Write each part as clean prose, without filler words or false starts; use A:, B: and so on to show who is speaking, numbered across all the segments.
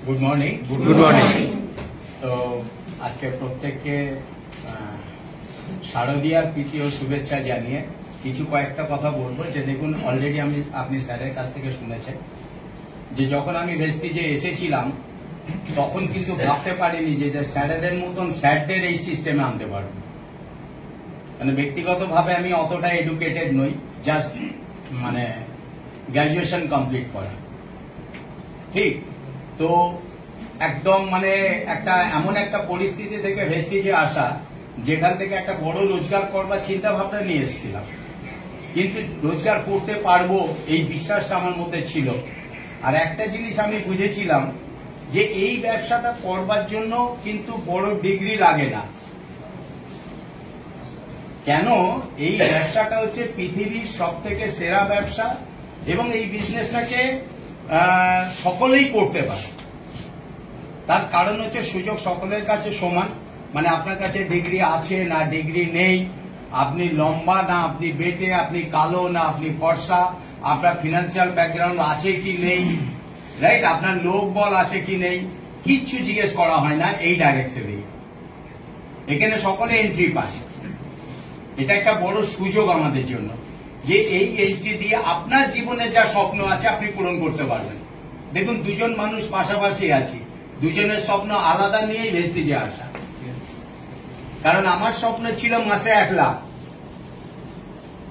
A: Good morning.
B: Good morning.
A: তো আজকে প্রত্যেককে শারদীয়ার প্রীতি ও শুভেচ্ছা জানিয়ে কিছু কয়েকটা কথা বলবো। যে দেখুন, অলরেডি আপনি স্যারের কাছ থেকে শুনেছেন যে যখন আমি ভেস্টিজে এসেছিলাম তখন কিন্তু ভাবতে পারিনি যে স্যারেদের মতন স্যারদের এই সিস্টেমে আনতে পারবো। মানে ব্যক্তিগতভাবে আমি অতটা এডুকেটেড নই, জাস্ট মানে গ্র্যাজুয়েশন কমপ্লিট করা, ঠিক। তো একদম মানে একটা এমন একটা পরিস্থিতি থেকে ভেস্টিজে আসা যেখান থেকে একটা বড় রোজগার করবার চিন্তা ভাবনা নিয়ে এসেছিলাম, কিন্তু রোজগার করতে পারবো এই বিশ্বাসটা আমার মধ্যে ছিল। আর একটা জিনিস আমি বুঝেছিলাম যে এই ব্যবসাটা করবার জন্য কিন্তু বড় ডিগ্রি লাগে না। কেন? এই ব্যবসাটা হচ্ছে পৃথিবীর সব থেকে সেরা ব্যবসা এবং এই বিজনেসটাকে সকলেই করতে পারে। তার কারণ হচ্ছে সুযোগ সকলের কাছে সমান। মানে আপনার কাছে ডিগ্রি আছে না ডিগ্রি নেই, আপনি লম্বা না আপনি বেটে, আপনি কালো না আপনি ফর্সা, আপনার ফিনান্সিয়াল ব্যাকগ্রাউন্ড আছে কি নেই, রাইট, আপনার লোক বল আছে কি নেই, কিচ্ছু জিজ্ঞেস করা হয় না এই ডাইরেক্ট সেলিং। এখানে সকলে এন্ট্রি পায়। এটা একটা বড় সুযোগ আমাদের জন্য যে এই এন্ট্রি দিয়ে আপনার জীবনের যা স্বপ্ন আছে আপনি পূরণ করতে পারবেন। দেখুন, দুজন মানুষ পাশাপাশি আছি, দুজনের স্বপ্ন আলাদা নিয়েই ভেস্টিজে আসা। কারণ আমার স্বপ্ন ছিল মাসে 1 লাখ,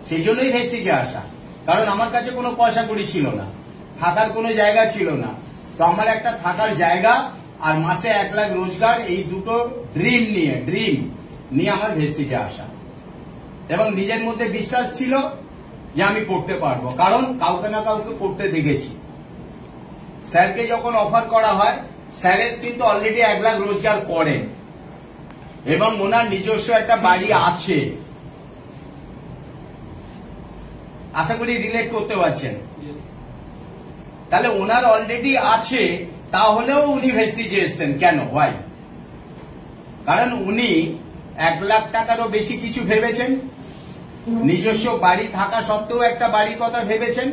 A: সেই জন্যই ভেস্টিজে আসা। কারণ আমার কাছে কোনো পয়সা কড়ি ছিল না, থাকার কোনো জায়গা ছিল না। তো আমার একটা থাকার জায়গা আর মাসে 1 লাখ রোজগার, এই দুটো ড্রিম নিয়ে আমার ভেস্টিজে আসা। এবং নিজের মধ্যে বিশ্বাস ছিল যে আমি করতে পারবো, কারণ কাউকে না কাউকে করতে দেখেছি। স্যারকে যখন অফার করা হয়, স্যারের কিন্তু অলরেডি 1 লাখ রোজগার করেন এবং ওনার নিজস্ব একটা বাড়ি আছে। আশা করি রিলেট করতে পারছেন। তাহলে ওনার অলরেডি আছে, তাহলেও উনি ভেস্টিজে এসছেন কেন? ওয়াই? কারণ উনি 1 লাখ টাকারও বেশি কিছু ভেবেছেন, নিজস্ব বাড়ি থাকা সত্ত্বেও একটা বাড়ির কথা ভেবেছেন।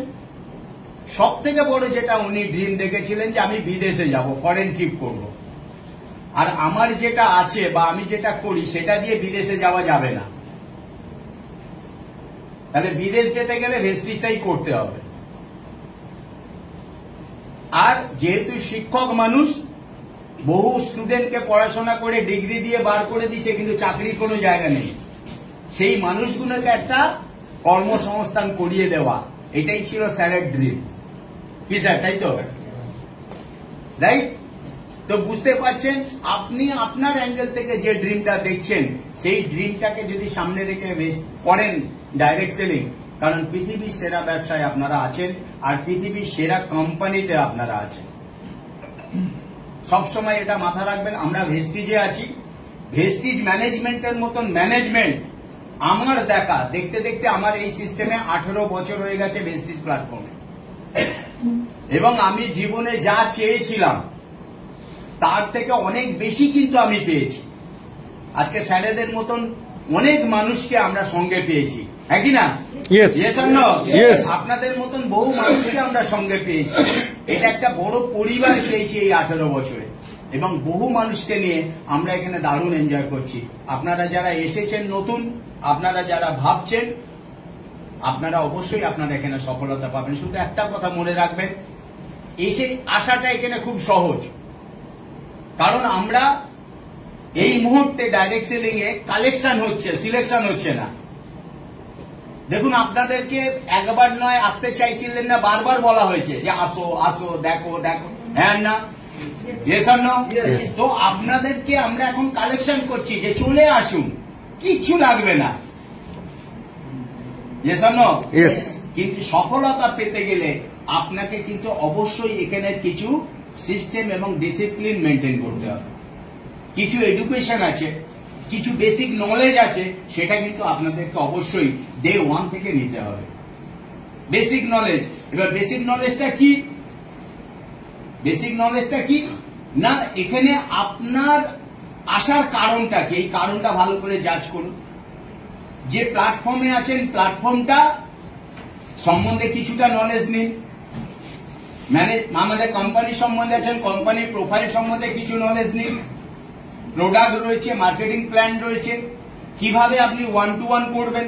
A: সব থেকে বড় যেটা উনি ড্রিম দেখেছিলেন যে আমি বিদেশে যাব, ফরেন ট্রিপ করব। আর আমার যেটা আছে বা আমি যেটা করি সেটা দিয়ে বিদেশে যাওয়া যাবে না। তাহলে বিদেশ যেতে গেলে ভেস্টিজটাই করতে হবে। আর যেহেতু শিক্ষক মানুষ, বহু স্টুডেন্টকে পড়াশোনা করে ডিগ্রি দিয়ে বার করে দিচ্ছে, কিন্তু চাকরির কোনো জায়গা নেই। সেই মানুষগুলোকে একটা কর্মসংস্থান করিয়ে দেওয়া, এটাই ছিল স্যারের ড্রিম। কি স্যার, তাই তো? রাইট? তো বুঝতে পারছেন, আপনি আপনার অ্যাঙ্গেল থেকে যে ড্রিমটা দেখছেন, সেই ড্রিমটাকে যদি সামনে রেখে করেন ডাইরেক্ট সেলিং, কারণ পৃথিবীর সেরা ব্যবসায় আপনারা আছেন আর পৃথিবীর সেরা কোম্পানিতে আপনারা আছেন। সবসময় এটা মাথা রাখবেন। আমরা ভেস্টিজে আছি, ভেস্টিজ ম্যানেজমেন্টের মতন ম্যানেজমেন্ট আমার দেখা দেখতে দেখতে আমার এই সিস্টেমে 18 বছর হয়ে গেছে ভেস্টিজ প্ল্যাটফর্মে। এবং আমি জীবনে যা চেয়েছিলাম তার থেকে অনেক বেশি কিন্তু আমি পেয়েছি। আজকে স্যারেদের মতন অনেক মানুষকে আমরা সঙ্গে পেয়েছি, হ্যাঁ কি না? আপনাদের মতন বহু মানুষকে আমরা সঙ্গে পেয়েছি। এটা একটা বড় পরিবার পেয়েছি এই 18 বছরে, এবং বহু মানুষকে নিয়ে আমরা এখানে দারুণ এনজয় করছি। আপনারা যারা এসেছেন নতুন, আপনারা যারা ভাবছেন, আপনারা অবশ্যই আপনারা এখানে সফলতা পাবেন। শুধু একটা কথা মনে রাখবেন, এসে আসাটা এখানে খুব সহজ। কারণ আমরা এই মুহূর্তে ডাইরেক্ট সেলিং এ কালেকশন হচ্ছে, সিলেকশন হচ্ছে না। দেখুন, আপনাদেরকে একবার নয় আসতে চাইছিলেন না, বারবার বলা হয়েছে যে আসো আসো, দেখো দেখো, হ্যাঁ না? তো আপনাদেরকে আমরা এখন কালেকশন করছি যে চলে আসুন, কিচ্ছু লাগবে না। কিন্তু সফলতা পেতে গেলে আপনাকে কিন্তু অবশ্যই এখানে কিছু সিস্টেম এবং ডিসিপ্লিন মেনটেন করতে হবে। কিছু এডুকেশন আছে, কিছু বেসিক নলেজ আছে, সেটা কিন্তু আপনাদেরকে অবশ্যই ডে 1 থেকে নিতে হবে। Basic knowledge. এবার বেসিক নলেজটা কি? বেসিক নলেজটা কি না, এখানে আপনার আসার কারণটা কি, এই কারণটা ভালো করে জাজ করুন। যে প্ল্যাটফর্মে আছেন, প্ল্যাটফর্মটা সম্বন্ধে কিছুটা নলেজ নিন। মানে আমাদের কোম্পানি সম্বন্ধে আছেন, কোম্পানির প্রোফাইল সম্বন্ধে কিছু নলেজ নিন, প্রোডাক্ট রয়েছে, মার্কেটিং প্ল্যান রয়েছে, কিভাবে আপনি 1-to-1 করবেন,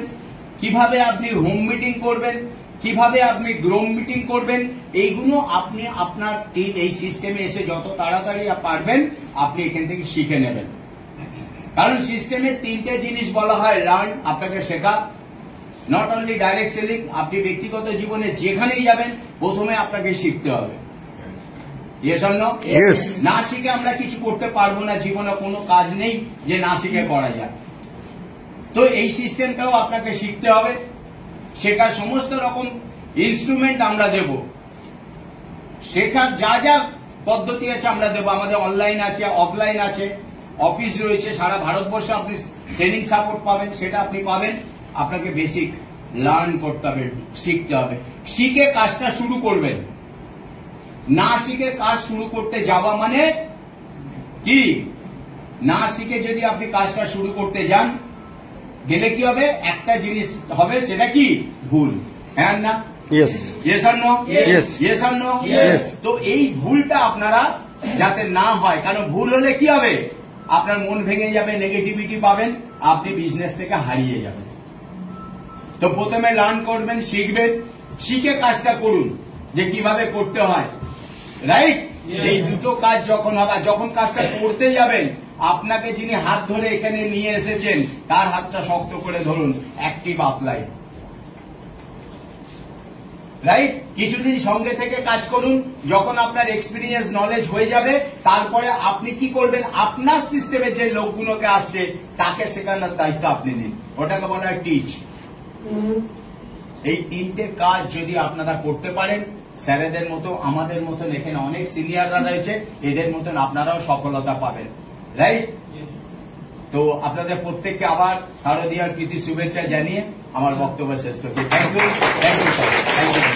A: কিভাবে আপনি হোম মিটিং করবেন, কিভাবে আপনি গ্রুম মিটিং করবেন, এইগুলো আপনি আপনার এই সিস্টেমে এসে যত তাড়াতাড়ি পারবেন আপনি এখান থেকে শিখে নেবেন। কারণ সিস্টেমে 3টে জিনিস বলা হয়, লার্ন, আপনাকে শেখা, নট অনলি ডাইরেক্ট সেলিং, আপনি ব্যক্তিগত জীবনে যেখানেই যাবেন প্রথমে আপনাকে শিখতে হবে। Yes or no? না শিখে আমরা কিছু করতে পারবো না, জীবনে কোনো কাজ নেই যে না শিখে করা যায়। তো এই সিস্টেমটাও আপনাকে শিখতে হবে, শেখার সমস্ত রকম ইনস্ট্রুমেন্ট আমরা দেব, শেখার যা যা পদ্ধতি আছে আমরা দেব। আমাদের অনলাইন আছে, অফলাইন আছে, অফিস রয়েছে, সারা ভারতবর্ষে আপনি ট্রেনিং সাপোর্ট পাবেন, সেটা আপনি পাবেন। আপনাকে বেসিক লার্ন করতে হবে, শিখতে হবে, শিখে কাজটা শুরু করবেন। না শিখে কাজ শুরু করতে যাওয়া মানে কি, না শিখে যদি আপনি কাজটা শুরু করতে যান গেলে কি হবে, একটা জিনিস হবে, সেটা কি, ভুল। হ্যাঁ না? Yes or no? Yes or no? তো এই ভুলটা আপনারা যাতে না হয়, কারণ ভুল হলে কি হবে, আপনার মন ভেঙে যাবে, নেগেটিভিটি পাবেন, আপনি বিজনেস থেকে হারিয়ে যাবেন। তো প্রথমে লার্ন করবেন, শিখবেন, শিখে কাজটা করুন যে কিভাবে করতে হয়, রাইট? এই দুটো কাজ যখন হবে, যখন কাজটা করতে যাবেন আপনাকে যিনি হাত ধরে এখানে নিয়ে এসেছেন তার হাতটা শক্ত করে ধরুন, অ্যাক্টিভ আপলাইন, রাইট? কিছুদিন সঙ্গে থেকে কাজ করুন, যখন আপনার এক্সপিরিয়েন্স নলেজ হয়ে যাবে তারপরে আপনি কি করবেন, আপনার সিস্টেমে যে লোকগুলোকে আসছে তাকে শেখানোর দায়িত্ব আপনি নিন, ওটাকে বলা হয় টিচ। এই 3টে কাজ যদি আপনারা করতে পারেন, স্যারেদের মতো, আমাদের মতন এখানে অনেক সিনিয়ররা রয়েছে, এদের মতন আপনারাও সফলতা পাবেন, রাইট? তো আপনাদের প্রত্যেককে আবার শারদীয়ার প্রীতি শুভেচ্ছা জানিয়ে আমার বক্তব্য শেষ করছি। Thank you, thank you sir, thank you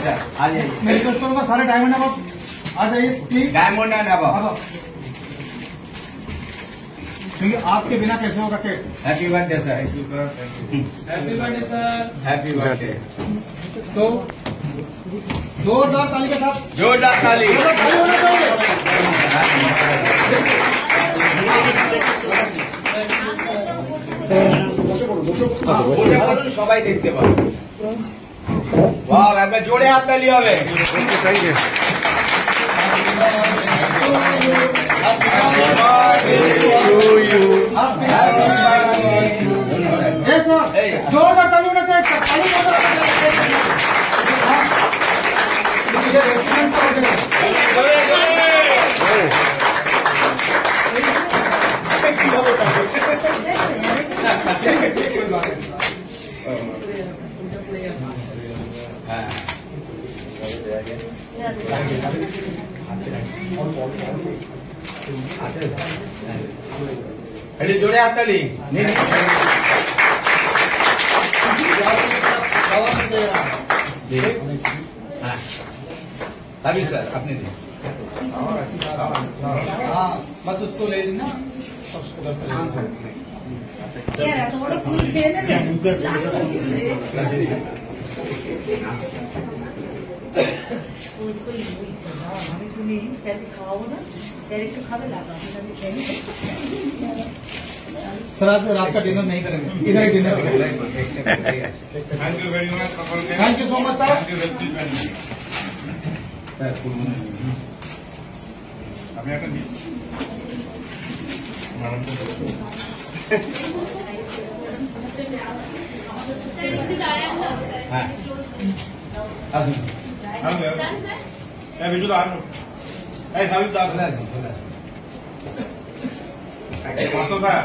A: sir. आ जाइए,
B: मेरे कस्टमर का सारे डायमंड अब आ जाइए प्लीज।
A: डायमंड एंड अब
B: क्योंकि आपके बिना कैसे होगा cake.
A: Happy birthday sir.
B: Happy birthday sir.
A: Happy birthday.
B: तो जोरदार ताली के साथ,
A: जोरदार ताली। বসে পড়ুন, সবাই দেখতে পাবে। বাহ, একবার জোরে হাত তালি হবে।
B: जोरदार ताली होना चाहिए।
A: জোরে হাত তালি। अभी सर अपने दिन
B: बस उसको ले लेना। सर आज रात का डिनर नहीं करेंगे, इधर ही डिनर करेंगे।
C: Thank you very much.
B: Thank you so much sir.
C: আমি একটা দিই
A: হ্যাঁ আসুন।
C: হ্যাঁ বিজু দা আসুন। এই সাবিত দা
A: চলে আসুন, চলে আসুন।
C: কত স্যার